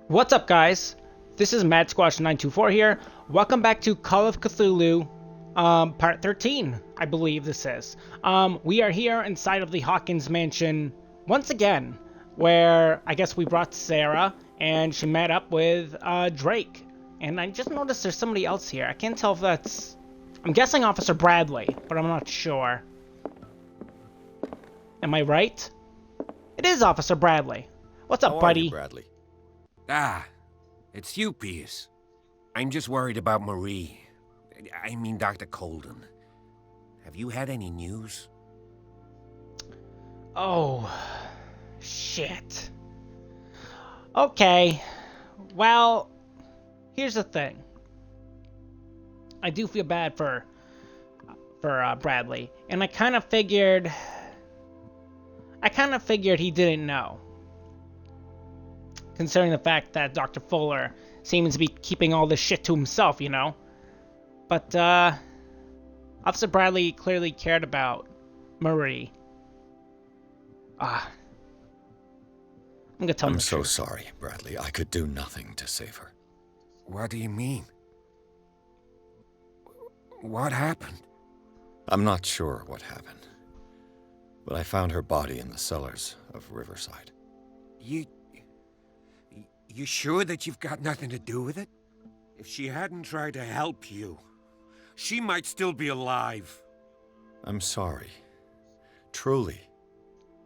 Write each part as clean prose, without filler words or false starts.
What's up, guys? This is Mad Squash 924 here. Welcome back to Call of Cthulhu, part 13, I believe this is. We are here inside of the Hawkins mansion once again, where I guess we brought Sarah, and she met up with Drake. And I just noticed there's somebody else here. I can't tell if that's... I'm guessing Officer Bradley, but I'm not sure. Am I right? It is Officer Bradley. What's up, How are buddy? you, Bradley? It's you, Pierce. I'm just worried about Marie. I mean, Dr. Colden. Have you had any news? Oh, shit. Okay, well, here's the thing. I do feel bad for Bradley, and I kind of figured he didn't know, considering the fact that Dr. Fuller seems to be keeping all this shit to himself, you know? But, Officer Bradley clearly cared about Marie. I'm gonna tell him I'm the so truth. sorry, Bradley. I could do nothing to save her. What do you mean? What happened? I'm not sure what happened, but I found her body in the cellars of Riverside. You sure that you've got nothing to do with it? If she hadn't tried to help you, she might still be alive. I'm sorry. Truly.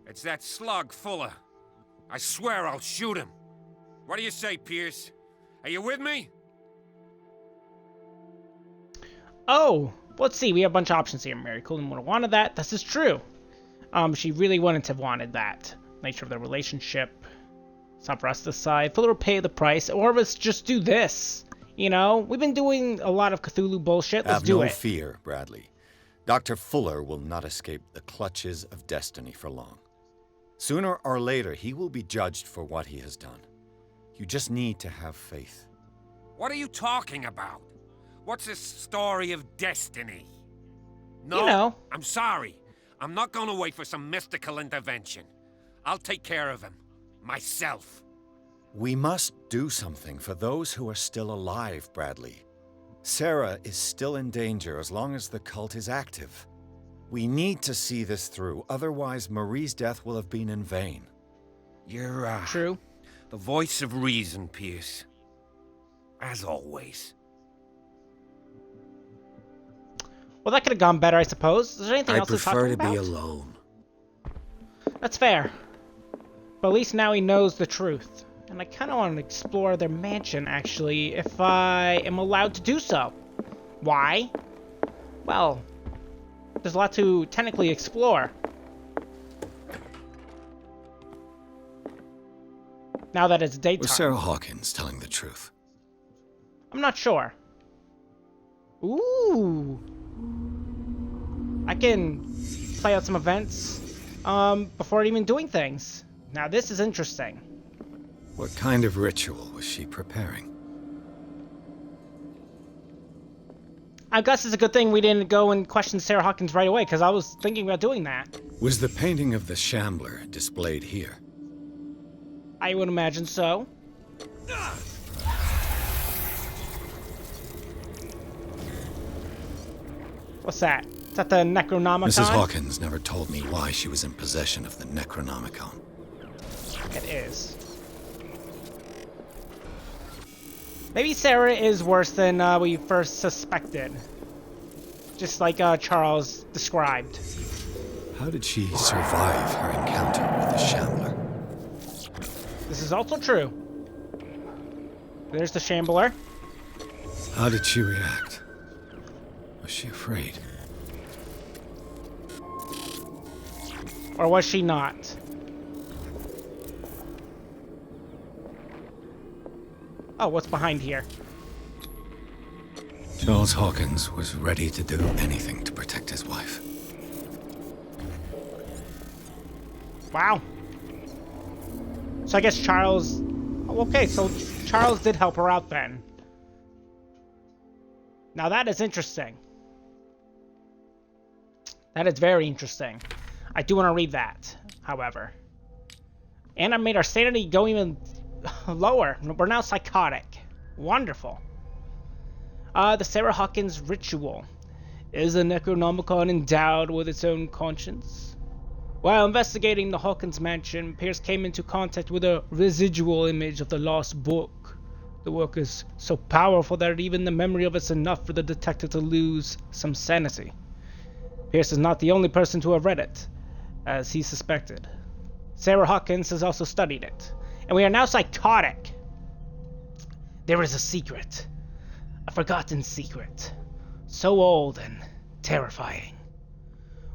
It's that slug, Fuller. I swear I'll shoot him. What do you say, Pierce? Are you with me? Oh, let's see. We have a bunch of options here. Mary Colden would have wanted that. This is true. She really wouldn't have wanted that. Nature of the relationship. It's not for us to decide. Fuller will pay the price, or let's just do this. You know, we've been doing a lot of Cthulhu bullshit. Let's Have do no it. fear, Bradley. Dr. Fuller will not escape the clutches of destiny for long. Sooner or later, he will be judged for what he has done. You just need to have faith. What are you talking about? What's this story of destiny? No, You know. I'm sorry. I'm not gonna wait for some mystical intervention. I'll take care of him. Myself. We must do something for those who are still alive, Bradley. Sarah is still in danger as long as the cult is active. We need to see this through, otherwise Marie's death will have been in vain. You're, True. the voice of reason, Pierce. As always. Well, that could have gone better, I suppose. Is there anything I else to talk prefer to about? be alone. That's fair. But at least now he knows the truth. And I kind of want to explore their mansion, actually, if I am allowed to do so. Why? Well, there's a lot to technically explore. Now that it's daytime. Was Sarah Hawkins telling the truth? I'm not sure. Ooh. I can play out some events before even doing things. Now this is interesting. What kind of ritual was she preparing? I guess it's a good thing we didn't go and question Sarah Hawkins right away, because I was thinking about doing that. Was the painting of the Shambler displayed here? I would imagine so. What's that? Is that the Necronomicon? Mrs. Hawkins never told me why she was in possession of the Necronomicon. It is. Maybe Sarah is worse than we first suspected. Just like Charles described. How did she survive her encounter with the Shambler? This is also true. There's the Shambler. How did she react? Was she afraid? Or was she not? Oh, what's behind here? Charles Hawkins was ready to do anything to protect his wife. Wow. So I guess Charles... Oh, okay, so Charles did help her out then. Now that is interesting. That is very interesting. I do want to read that, however. And I made our sanity go even lower. We're now psychotic. Wonderful. The Sarah Hawkins ritual. Is the Necronomicon endowed with its own conscience? While investigating the Hawkins mansion, Pierce came into contact with a residual image of the lost book. The work is so powerful that even the memory of it's enough for the detective to lose some sanity. Pierce is not the only person to have read it, as he suspected. Sarah Hawkins has also studied it, and we are now psychotic. There is a secret, a forgotten secret, so old and terrifying,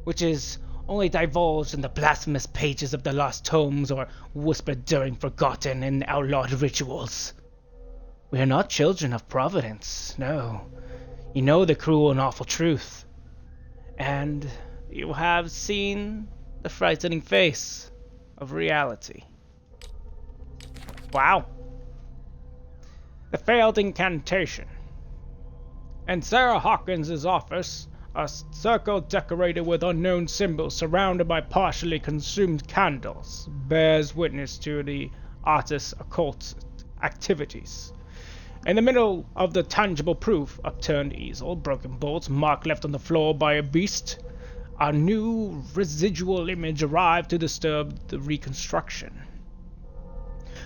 which is only divulged in the blasphemous pages of the lost tomes or whispered during forgotten and outlawed rituals. We are not children of Providence, no. You know the cruel and awful truth. And you have seen the frightening face of reality. Wow. The failed incantation. In Sarah Hawkins' office, a circle decorated with unknown symbols surrounded by partially consumed candles bears witness to the artist's occult activities. In the middle of the tangible proof, upturned easel, broken bolts, mark left on the floor by a beast, a new residual image arrived to disturb the reconstruction.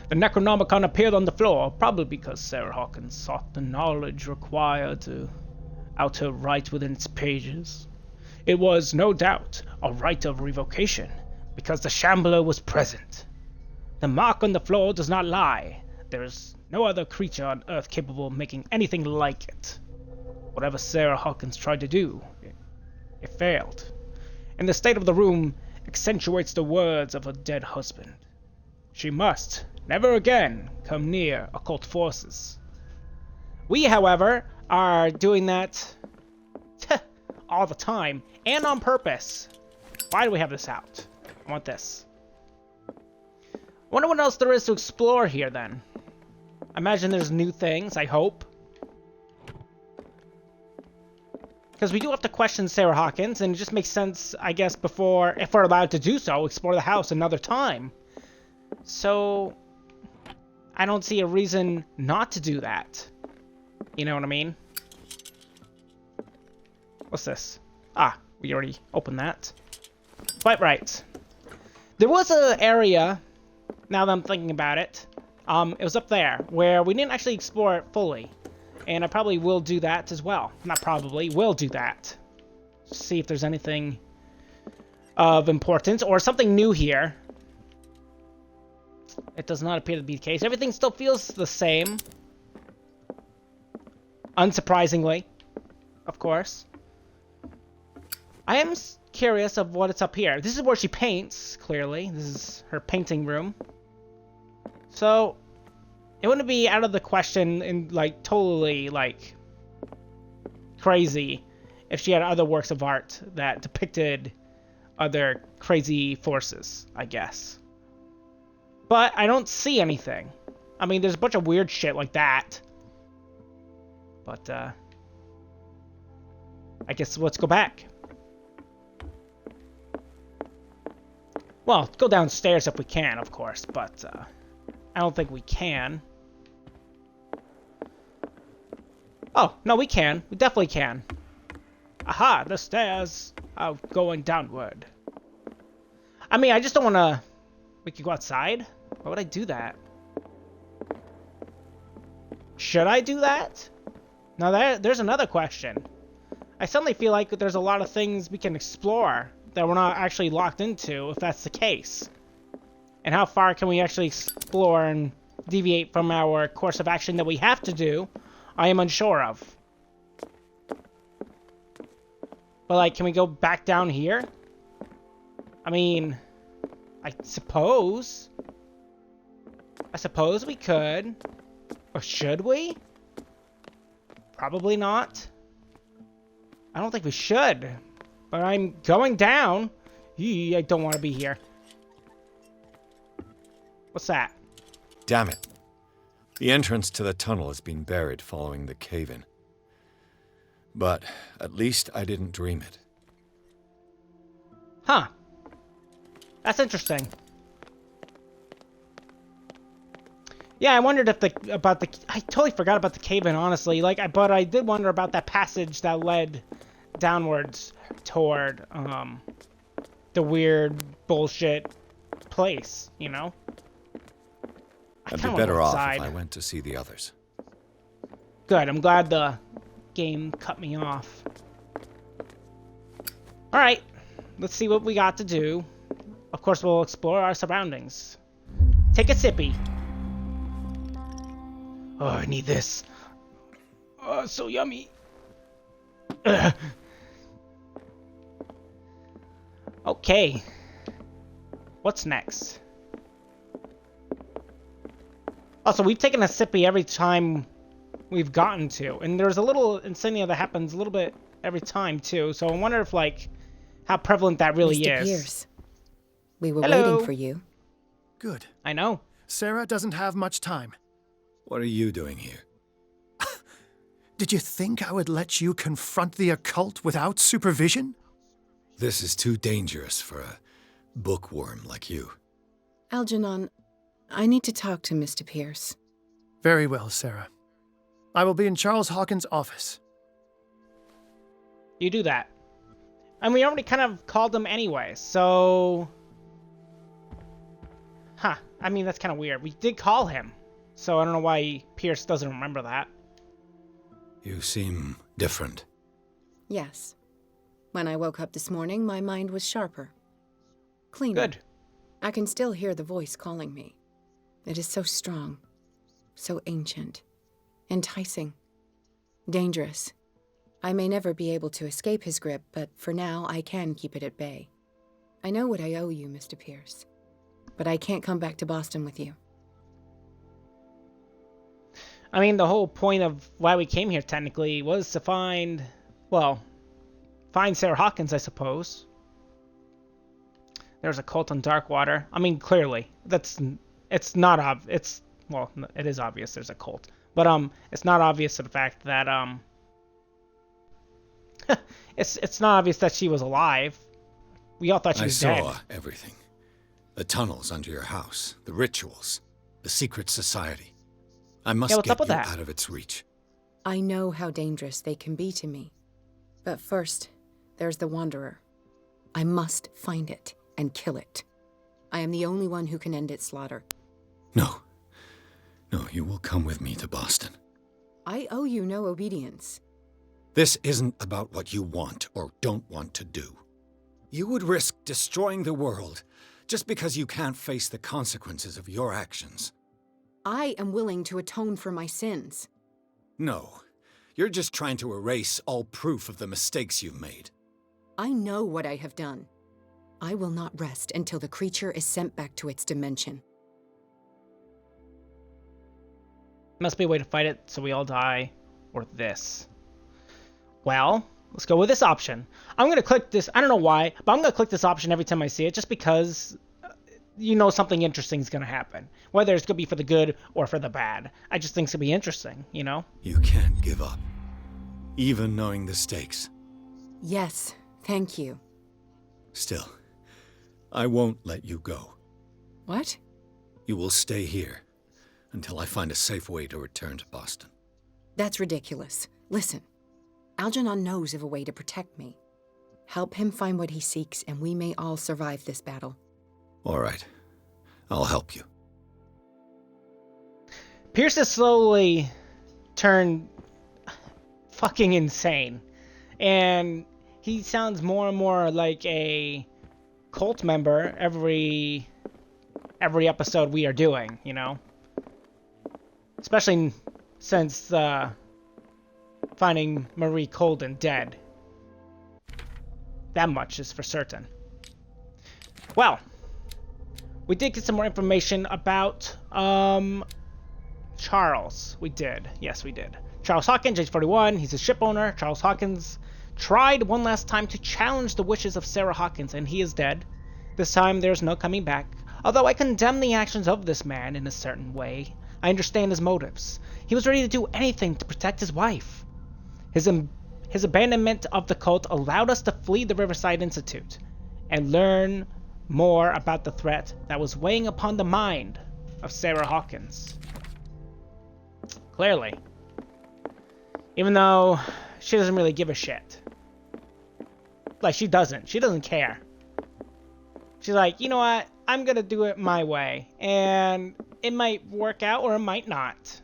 The Necronomicon appeared on the floor, probably because Sarah Hawkins sought the knowledge required to outer write within its pages. It was, no doubt, a rite of revocation, because the Shambler was present. The mark on the floor does not lie. There is no other creature on Earth capable of making anything like it. Whatever Sarah Hawkins tried to do, it failed. And the state of the room accentuates the words of her dead husband. She must never again come near occult forces. We, however, are doing that all the time, and on purpose. Why do we have this out? I want this. I wonder what else there is to explore here, then. I imagine there's new things, I hope. Because we do have to question Sarah Hawkins, and it just makes sense, I guess, before, if we're allowed to do so, explore the house another time. So, I don't see a reason not to do that. You know what I mean? What's this? Ah, we already opened that. Quite right. There was an area, now that I'm thinking about it, it was up there, where we didn't actually explore it fully. And I probably will do that as well. Not probably, will do that. See if there's anything of importance, or something new here. It does not appear to be the case. Everything still feels the same. Unsurprisingly, of course. I am curious of what it's up here. This is where she paints, clearly. This is her painting room. So, it wouldn't be out of the question and, like, totally, like, crazy if she had other works of art that depicted other crazy forces, I guess. But I don't see anything. I mean, there's a bunch of weird shit like that. But, I guess let's go back. Well, go downstairs if we can, of course, but, I don't think we can. Oh, no, we can. We definitely can. Aha, the stairs are going downward. I mean, I just don't want to... We could go outside? Why would I do that? Should I do that? Now, there's another question. I suddenly feel like there's a lot of things we can explore that we're not actually locked into, if that's the case. And how far can we actually explore and deviate from our course of action that we have to do, I am unsure of. But, like, can we go back down here? I mean, I suppose we could. Or should we? Probably not. I don't think we should. But I'm going down. Eee, I don't want to be here. What's that? Damn it. The entrance to the tunnel has been buried following the cave-in. But at least I didn't dream it. Huh. That's interesting. Yeah, I wondered if I totally forgot about the cave-in, honestly. But I did wonder about that passage that led downwards toward the weird bullshit place, you know? I'd be better off if I went to see the others. Good, I'm glad the game cut me off. Alright, let's see what we got to do. Of course, we'll explore our surroundings. Take a sippy. Oh, I need this. Oh, so yummy. Ugh. Okay. What's next? Also, we've taken a sippy every time we've gotten to. And there's a little insignia that happens a little bit every time, too. So I wonder if, like, how prevalent that really Mr. is. Pierce, we were Hello. waiting for you. Good. I know. Sarah doesn't have much time. What are you doing here? Did you think I would let you confront the occult without supervision? This is too dangerous for a bookworm like you. Algernon, I need to talk to Mr. Pierce. Very well, Sarah. I will be in Charles Hawkins' office. You do that. And we already kind of called him anyway, so... Huh. I mean, that's kind of weird. We did call him. So I don't know why Pierce doesn't remember that. You seem different. Yes. When I woke up this morning, my mind was sharper. Cleaner. Good. I can still hear the voice calling me. It is so strong, so ancient, enticing, dangerous. I may never be able to escape his grip, but for now, I can keep it at bay. I know what I owe you, Mr. Pierce, but I can't come back to Boston with you. I mean, the whole point of why we came here, technically, was to find Sarah Hawkins, I suppose. There's a cult on Darkwater. I mean, clearly, it's not obvious. Well, it is obvious there's a cult, but it's not obvious to the fact that it's not obvious that she was alive. We all thought she was dead. I saw everything. The tunnels under your house, the rituals, the secret society. I must what's get up with you that? out of its reach. I know how dangerous they can be to me. But first, there's the Wanderer. I must find it and kill it. I am the only one who can end its slaughter. No. No, you will come with me to Boston. I owe you no obedience. This isn't about what you want or don't want to do. You would risk destroying the world just because you can't face the consequences of your actions. I am willing to atone for my sins. No, you're just trying to erase all proof of the mistakes you've made. I know what I have done. I will not rest until the creature is sent back to its dimension. Must be a way to fight it so we all die, or this. Well, let's go with this option. I'm going to click this, I don't know why, but I'm going to click this option every time I see it, just because you know something interesting is going to happen. Whether it's going to be for the good or for the bad. I just think it's going to be interesting, you know? You can't give up, even knowing the stakes. Yes, thank you. Still, I won't let you go. What? You will stay here until I find a safe way to return to Boston. That's ridiculous. Listen, Algernon knows of a way to protect me. Help him find what he seeks, and we may all survive this battle. All right, I'll help you. Pierce has slowly turned fucking insane. And he sounds more and more like a cult member every episode we are doing, you know? Especially since finding Marie Colden dead. That much is for certain. Well, we did get some more information about Charles. We did. Yes, we did. Charles Hawkins, age 41. He's a ship owner. Charles Hawkins tried one last time to challenge the wishes of Sarah Hawkins, and he is dead. This time, there's no coming back. Although I condemn the actions of this man in a certain way, I understand his motives. He was ready to do anything to protect his wife. His abandonment of the cult allowed us to flee the Riverside Institute and learn more about the threat that was weighing upon the mind of Sarah Hawkins. Clearly. Even though she doesn't really give a shit. Like, she doesn't. She doesn't care. She's like, you know what? I'm gonna do it my way. And it might work out or it might not.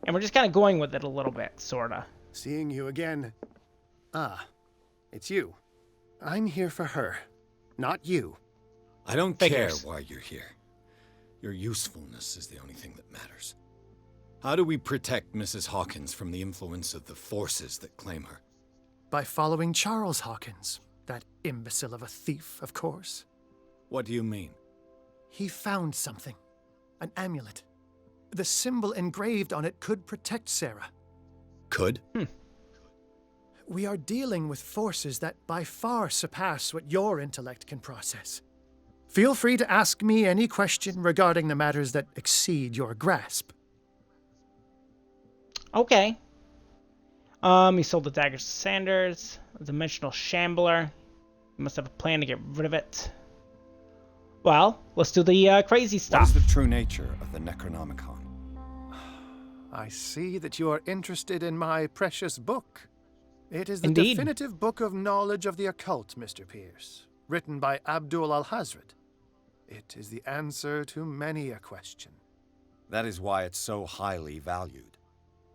And we're just kind of going with it a little bit, sorta. Seeing you again. Ah, it's you. I'm here for her, not you. I don't Figures. care why you're here. Your usefulness is the only thing that matters. How do we protect Mrs. Hawkins from the influence of the forces that claim her? By following Charles Hawkins, that imbecile of a thief, of course. What do you mean? He found something. An amulet. The symbol engraved on it could protect Sarah. Could? We are dealing with forces that by far surpass what your intellect can process. Feel free to ask me any question regarding the matters that exceed your grasp. Okay. He sold the daggers to Sanders. A dimensional shambler. He must have a plan to get rid of it. Well, let's do the crazy What stuff. is the true nature of the Necronomicon? I see that you are interested in my precious book. It is the Indeed. definitive book of knowledge of the occult, Mr. Pierce, written by Abdul al-Hazred. It is the answer to many a question. That is why it's so highly valued.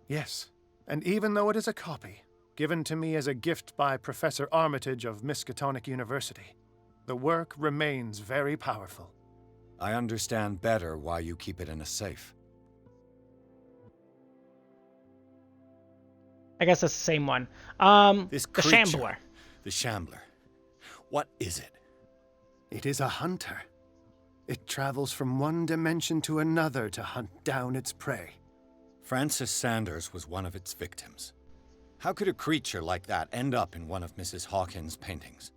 Yes, and even though it is a copy, given to me as a gift by Professor Armitage of Miskatonic University, the work remains very powerful. I understand better why you keep it in a safe. I guess that's the same one. This The creature, Shambler. the Shambler. What is it? It is a hunter. It travels from one dimension to another to hunt down its prey. Francis Sanders was one of its victims. How could a creature like that end up in one of Mrs. Hawkins' paintings?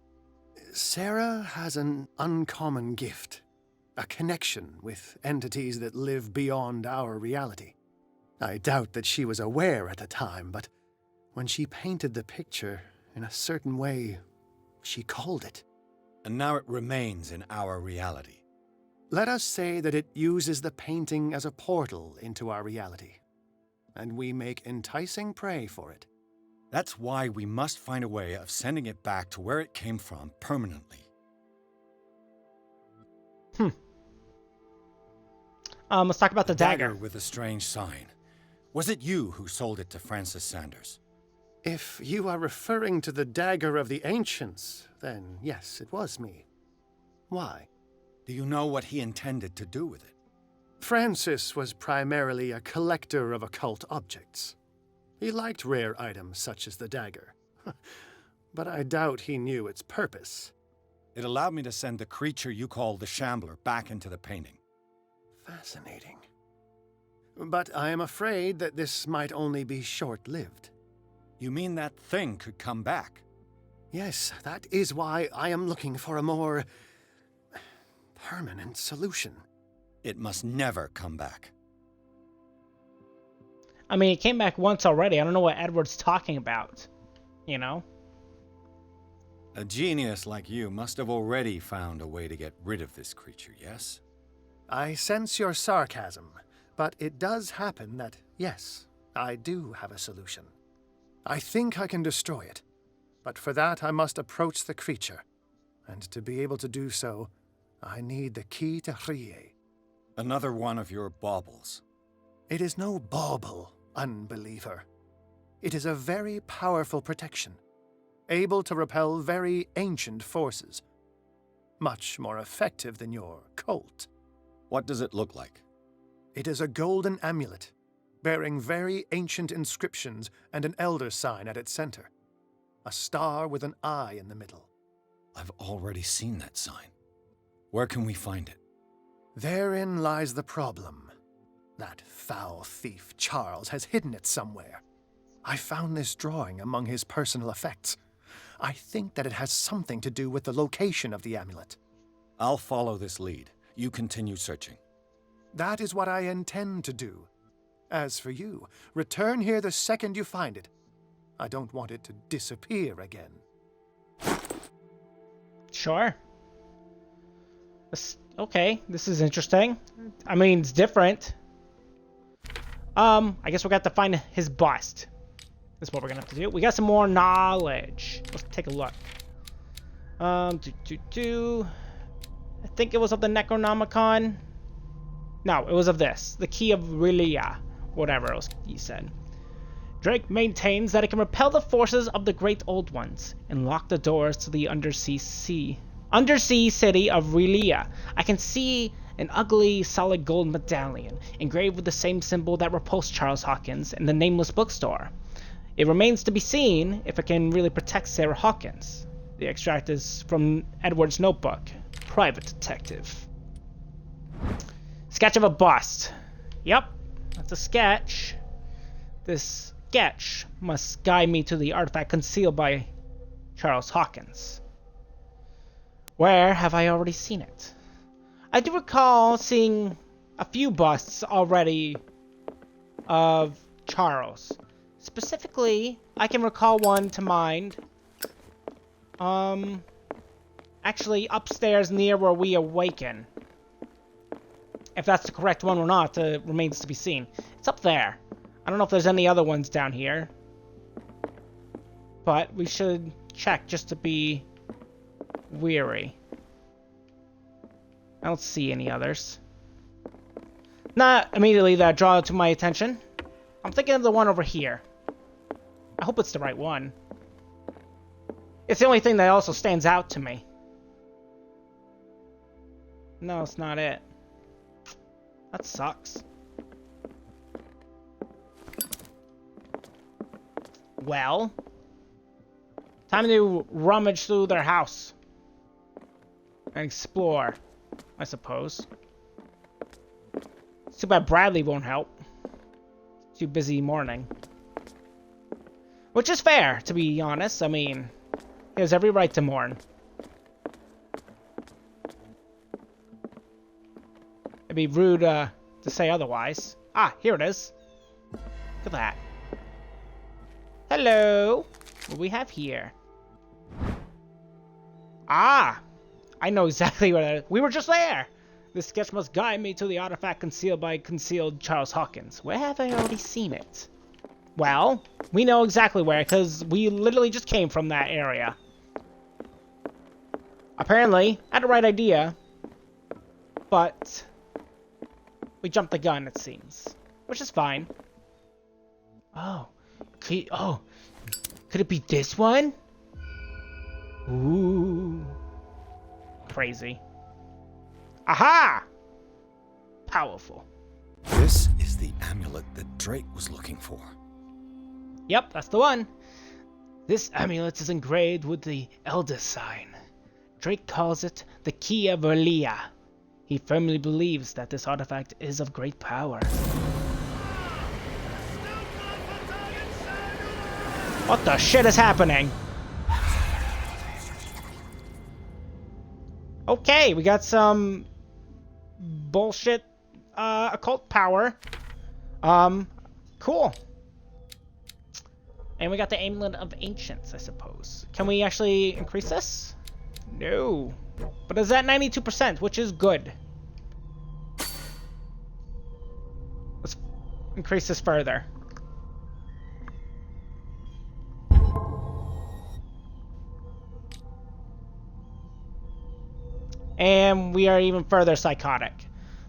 Sarah has an uncommon gift. A connection with entities that live beyond our reality. I doubt that she was aware at the time, but when she painted the picture in a certain way, she called it. And now it remains in our reality. Let us say that it uses the painting as a portal into our reality, and we make enticing prey for it. That's why we must find a way of sending it back to where it came from permanently. Let's talk about the dagger. With a strange sign. Was it you who sold it to Francis Sanders? If you are referring to the dagger of the ancients, then yes, it was me. Why? Do you know what he intended to do with it? Francis was primarily a collector of occult objects. He liked rare items such as the dagger. But I doubt he knew its purpose. It allowed me to send the creature you call the Shambler back into the painting. Fascinating. But I am afraid that this might only be short-lived. You mean that thing could come back? Yes, that is why I am looking for a more permanent solution. It must never come back. I mean, it came back once already. I don't know what Edward's talking about. You know? A genius like you must have already found a way to get rid of this creature, yes? I sense your sarcasm, but it does happen that, yes, I do have a solution. I think I can destroy it, but for that I must approach the creature, and to be able to do so, I need the key to Rie. Another one of your baubles. It is no bauble, unbeliever. It is a very powerful protection, able to repel very ancient forces. Much more effective than your cult. What does it look like? It is a golden amulet, bearing very ancient inscriptions and an elder sign at its center. A star with an eye in the middle. I've already seen that sign. Where can we find it? Therein lies the problem. That foul thief, Charles, has hidden it somewhere. I found this drawing among his personal effects. I think that it has something to do with the location of the amulet. I'll follow this lead. You continue searching. That is what I intend to do. As for you, return here the second you find it. I don't want it to disappear again. Sure. Okay, this is interesting. I mean, it's different. I guess we got to find his bust. That's what we're gonna have to do. We got some more knowledge. Let's take a look. I think it was of the Necronomicon. No, it was of this. The Key of R'lyeh. Whatever else he said. Drake maintains that it can repel the forces of the Great Old Ones and lock the doors to the undersea city of R'lyeh. I can see an ugly solid gold medallion engraved with the same symbol that repulsed Charles Hawkins in the Nameless bookstore. It remains to be seen if it can really protect Sarah Hawkins. The extract is from Edward's notebook. Private Detective. Sketch of a bust. Yep, that's a sketch. This sketch must guide me to the artifact concealed by Charles Hawkins. Where have I already seen it? I do recall seeing a few busts already of Charles. Specifically, I can recall one to mind. Actually upstairs near where we awaken. If that's the correct one or not, remains to be seen. It's up there. I don't know if there's any other ones down here. But we should check just to be wary. I don't see any others. Not immediately that draw to my attention. I'm thinking of the one over here. I hope it's the right one. It's the only thing that also stands out to me. No, it's not it. That sucks. Well, time to rummage through their house and explore, I suppose. It's too bad Bradley won't help. Too busy mourning. Which is fair, to be honest. I mean, he has every right to mourn. It'd be rude to say otherwise. Ah, here it is. Look at that. Hello. What do we have here? Ah, I know exactly where that is. We were just there. This sketch must guide me to the artifact concealed by concealed Charles Hawkins. Where have I already seen it? Well, we know exactly where, because we literally just came from that area. Apparently, I had the right idea, but we jumped the gun, it seems. Which is fine. Oh. Could it be this one? Ooh. Crazy. Aha! Powerful. This is the amulet that Drake was looking for. Yep, that's the one. This amulet is engraved with the Elder Sign. Drake calls it the Key of R'lyeh. He firmly believes that this artifact is of great power. What the shit is happening? Okay, we got some bullshit occult power. Cool. And we got the Amulet of Ancients, I suppose. Can we actually increase this? No. But it's at 92%, which is good. Let's increase this further. And we are even further psychotic.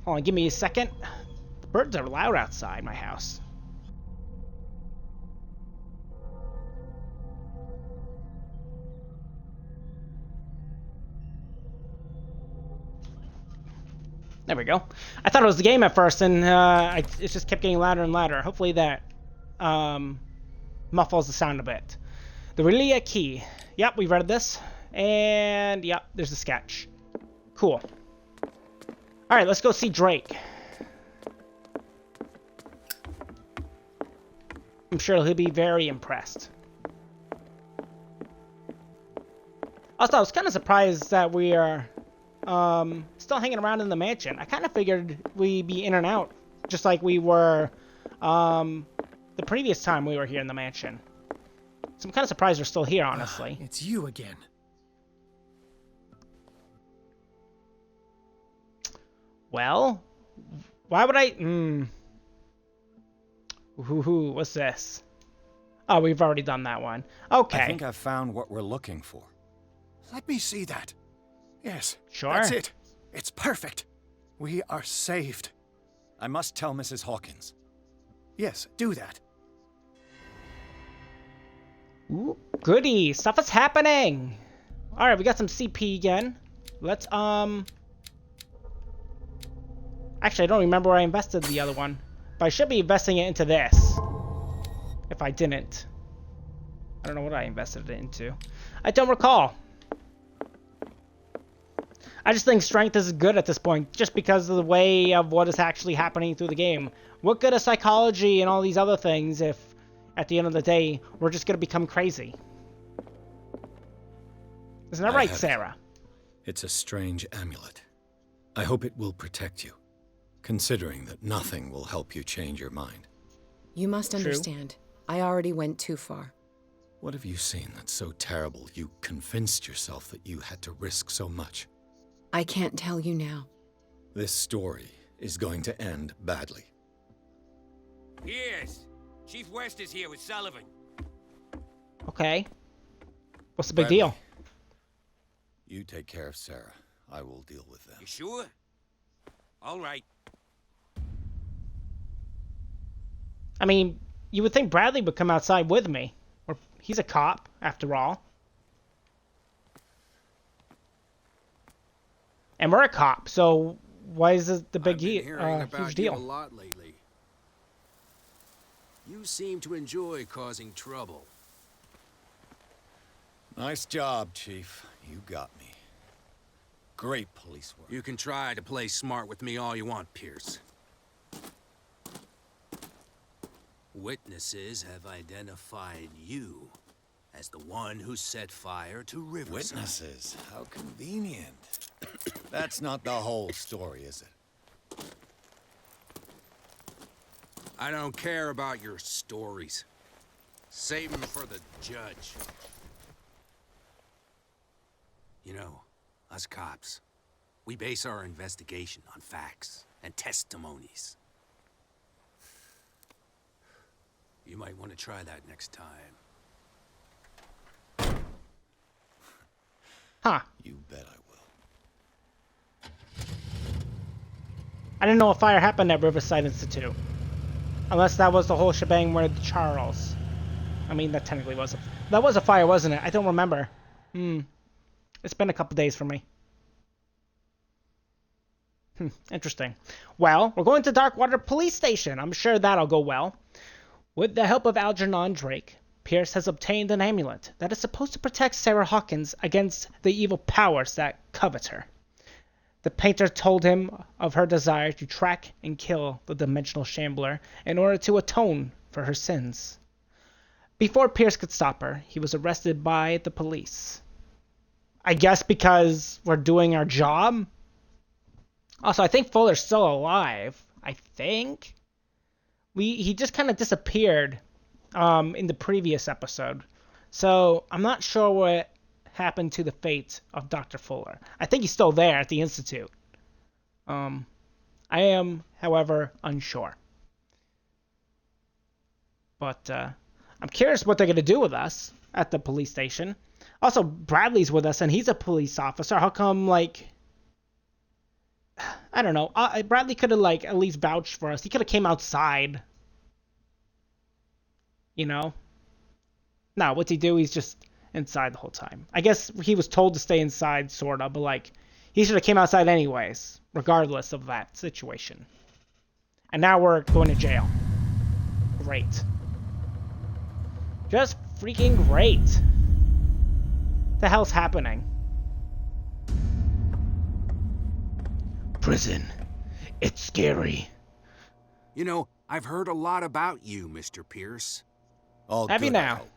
Hold on, give me a second. The birds are loud outside my house. There we go. I thought it was the game at first, and it just kept getting louder and louder. Hopefully that muffles the sound a bit. The R'lyeh Key. Yep, we read this. And, yep, there's the sketch. Cool. Alright, let's go see Drake. I'm sure he'll be very impressed. Also, I was kind of surprised that we are still hanging around in the mansion. I kind of figured we'd be in and out, just like we were the previous time we were here in the mansion. So I'm kind of surprised we're still here, honestly. It's you again. Well, why would I... Ooh, what's this? Oh, we've already done that one. Okay. I think I've found what we're looking for. Let me see that. Yes. Sure. That's it. It's perfect. We are saved. I must tell Mrs. Hawkins. Yes, do that. Ooh, goody. Stuff is happening. Alright, we got some CP again. Let's, Actually, I don't remember where I invested the other one. But I should be investing it into this. If I didn't. I don't know what I invested it into. I don't recall. I just think strength is good at this point, just because of the way of what is actually happening through the game. What good is psychology and all these other things if, at the end of the day, we're just gonna become crazy? Isn't that right, Sarah? It's a strange amulet. I hope it will protect you, considering that nothing will help you change your mind. You must True. understand. I already went too far. What have you seen that's so terrible you convinced yourself that you had to risk so much? I can't tell you now. This story is going to end badly. Yes. Chief West is here with Sullivan. Okay. What's the big Bradley. deal? You take care of Sarah. I will deal with them. You sure? All right. I mean, you would think Bradley would come outside with me. Or he's a cop, after all. And we're a cop, so why is this the big I've been hearing about huge you deal? a lot lately. You seem to enjoy causing trouble. Nice job, Chief. You got me. Great police work. You can try to play smart with me all you want, Pierce. Witnesses have identified you as the one who set fire to Riverside. Witnesses? How convenient. That's not the whole story, is it? I don't care about your stories. Save them for the judge. You know, us cops, we base our investigation on facts and testimonies. You might want to try that next time. Huh. You bet I will. I didn't know a fire happened at Riverside Institute. Unless that was the whole shebang where the Charles. I mean, that technically was a... That was a fire, wasn't it? I don't remember. It's been a couple days for me. Interesting. Well, we're going to Darkwater Police Station. I'm sure that'll go well. With the help of Algernon Drake, Pierce has obtained an amulet that is supposed to protect Sarah Hawkins against the evil powers that covet her. The painter told him of her desire to track and kill the Dimensional Shambler in order to atone for her sins. Before Pierce could stop her, he was arrested by the police. I guess because we're doing our job? Also, I think Fuller's still alive. I think? He just kind of disappeared in the previous episode. So, I'm not sure what happened to the fate of Dr. Fuller. I think he's still there at the Institute. I am, however, unsure. But I'm curious what they're going to do with us at the police station. Also, Bradley's with us, and he's a police officer. How come, like... I don't know. Bradley could have, like, at least vouched for us. He could have came outside. You know? No, what's he do? He's just inside the whole time. I guess he was told to stay inside, sort of, but, like, he should have came outside anyways, regardless of that situation. And now we're going to jail. Great. Just freaking great. What the hell's happening? Prison. It's scary. You know, I've heard a lot about you, Mr. Pierce. All Have you good, I now? hope.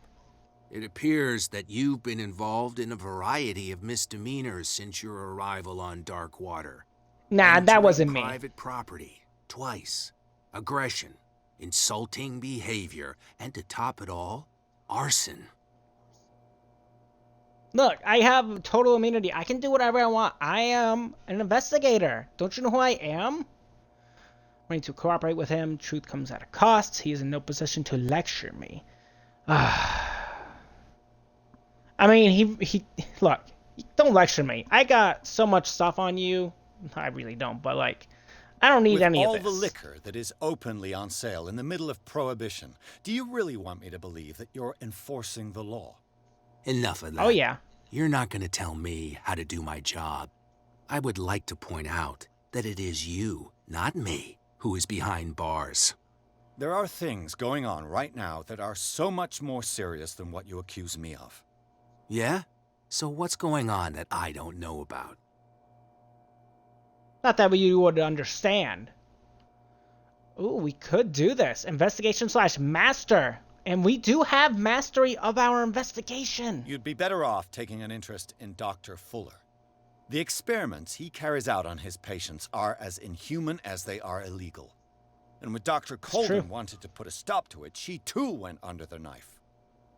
It appears that you've been involved in a variety of misdemeanors since your arrival on Darkwater. Nah, that Entering wasn't me. Private property, twice. Aggression, insulting behavior, and to top it all, arson. Look, I have total immunity. I can do whatever I want. I am an investigator. Don't you know who I am? Willing to cooperate with him. Truth comes at a cost. He is in no position to lecture me. I mean, he look, don't lecture me. I got so much stuff on you. I really don't, but like, I don't need any of this. With all the liquor that is openly on sale in the middle of Prohibition, do you really want me to believe that you're enforcing the law? Enough of that. Oh, yeah. You're not going to tell me how to do my job. I would like to point out that it is you, not me, who is behind bars. There are things going on right now that are so much more serious than what you accuse me of. Yeah? So what's going on that I don't know about? Not that you would understand. Ooh, we could do this. Investigation/master. And we do have mastery of our investigation. You'd be better off taking an interest in Dr. Fuller. The experiments he carries out on his patients are as inhuman as they are illegal. And when Dr. Colden wanted to put a stop to it, she too went under the knife.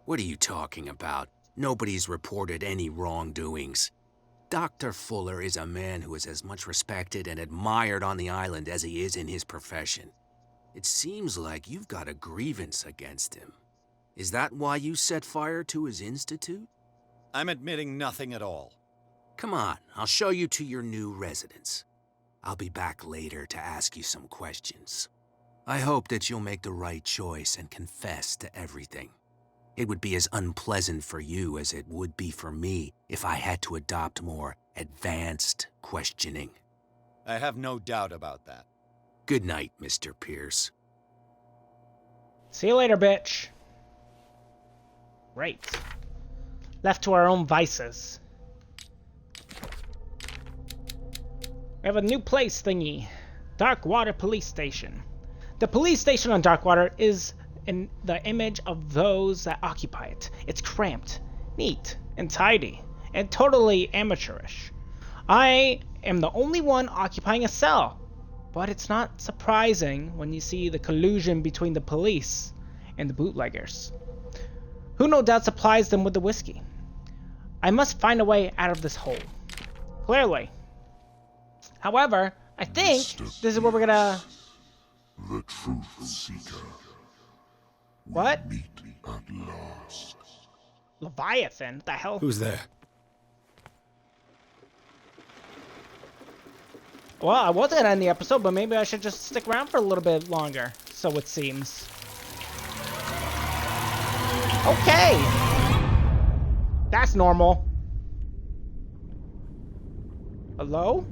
What are you talking about? Nobody's reported any wrongdoings. Dr. Fuller is a man who is as much respected and admired on the island as he is in his profession. It seems like you've got a grievance against him. Is that why you set fire to his institute? I'm admitting nothing at all. Come on, I'll show you to your new residence. I'll be back later to ask you some questions. I hope that you'll make the right choice and confess to everything. It would be as unpleasant for you as it would be for me if I had to adopt more advanced questioning. I have no doubt about that. Good night, Mr. Pierce. See you later, bitch. Right. Left to our own vices. We have a new place thingy. Darkwater Police Station. The police station on Darkwater is in the image of those that occupy it. It's cramped, neat, and tidy, and totally amateurish. I am the only one occupying a cell, but it's not surprising when you see the collusion between the police and the bootleggers, who no doubt supplies them with the whiskey. I must find a way out of this hole. Clearly. However, I think this is where we're gonna... The Truth Seeker. What? Meet at last. Leviathan? What the hell? Who's there? Well, I wasn't gonna end the episode, but maybe I should just stick around for a little bit longer. So it seems. Okay! That's normal. Hello?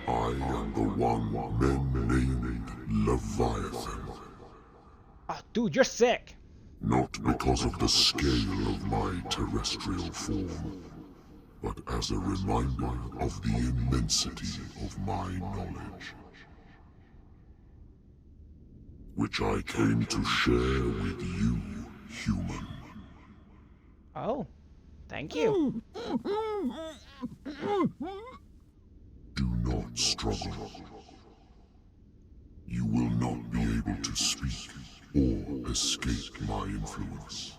I am the one men named Leviathan. Oh, dude, you're sick. Not because of the scale of my terrestrial form, but as a reminder of the immensity of my knowledge, which I came to share with you, human. Oh, thank you. Do not struggle. You will not be able to speak or escape my influence.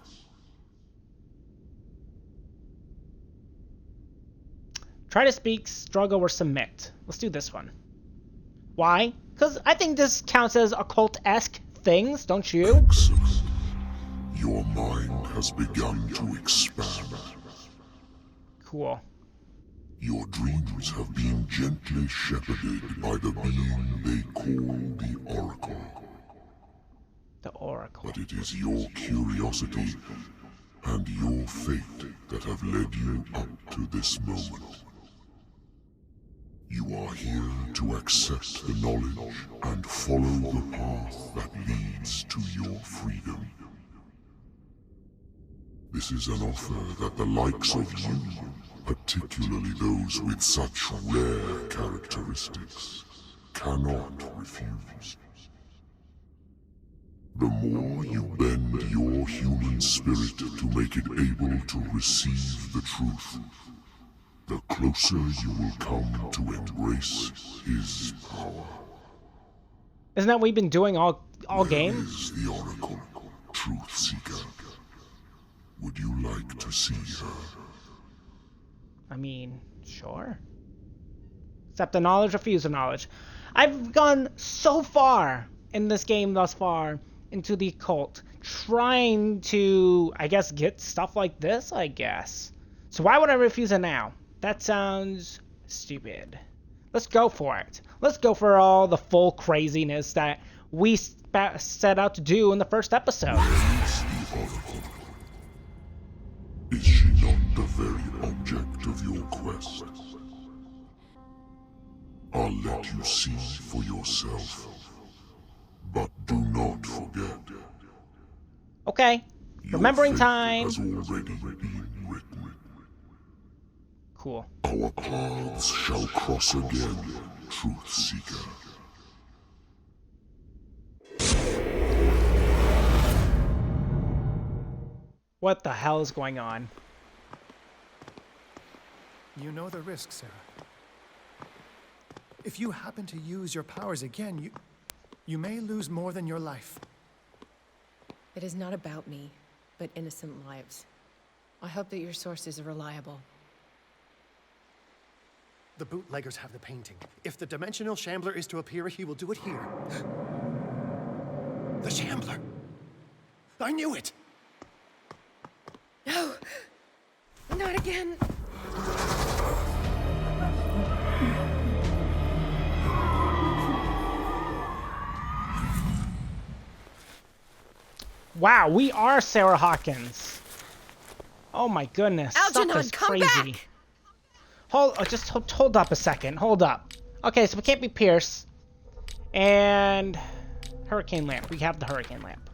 Try to speak, struggle, or submit. Let's do this one. Why? Because I think this counts as occult-esque things, don't you? Excellent. Your mind has begun to expand. Cool. Your dreams have been gently shepherded by the being they call the Oracle. The Oracle. But it is your curiosity and your fate that have led you up to this moment. You are here to accept the knowledge and follow the path that leads to your freedom. This is an offer that the likes of you, particularly those with such rare characteristics, cannot refuse. The more you bend your human spirit to make it able to receive the truth, the closer you will come to embrace his power. Isn't that what we've been doing all game? Where is the Oracle, Truth Seeker? Would you like to see her? I mean, sure. Accept the knowledge, refuse the knowledge. I've gone so far in this game thus far into the occult, trying to, I guess, get stuff like this, I guess. So why would I refuse it now? That sounds stupid. Let's go for it. Let's go for all the full craziness that we set out to do in the first episode. Raise the oracle. Is she not the very object of your quest? I'll let you see for yourself. But do not forget. Okay. Remembering your fate time. has already been written. Cool. Our paths shall cross again, Truth Seeker. What the hell is going on? You know the risk, Sarah. If you happen to use your powers again, you may lose more than your life. It is not about me, but innocent lives. I hope that your sources are reliable. The bootleggers have the painting. If the Dimensional Shambler is to appear, he will do it here. The Shambler! I knew it! No! Not again! Wow, we are Sarah Hawkins. Oh my goodness, Algernon, stuff is come crazy. back! Hold up a second. Hold up. Okay, so we can't be Pierce. And Hurricane Lamp. We have the Hurricane Lamp.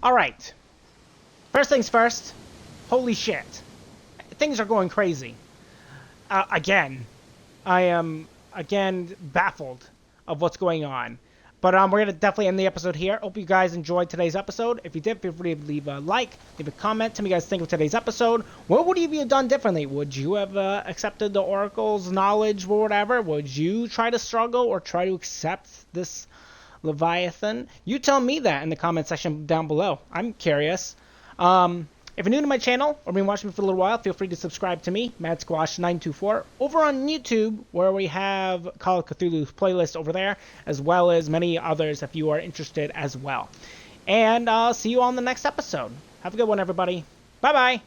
Alright. First things first. Holy shit. Things are going crazy. Again. I am, again, baffled of what's going on. But we're going to definitely end the episode here. Hope you guys enjoyed today's episode. If you did, feel free to leave a like, leave a comment. Tell me what you guys think of today's episode. What would you have done differently? Would you have accepted the Oracle's knowledge or whatever? Would you try to struggle or try to accept this Leviathan? You tell me that in the comment section down below. I'm curious. If you're new to my channel or been watching me for a little while, feel free to subscribe to me, MadSquash924, over on YouTube, where we have Call of Cthulhu's playlist over there, as well as many others if you are interested as well. And I'll see you on the next episode. Have a good one, everybody. Bye-bye.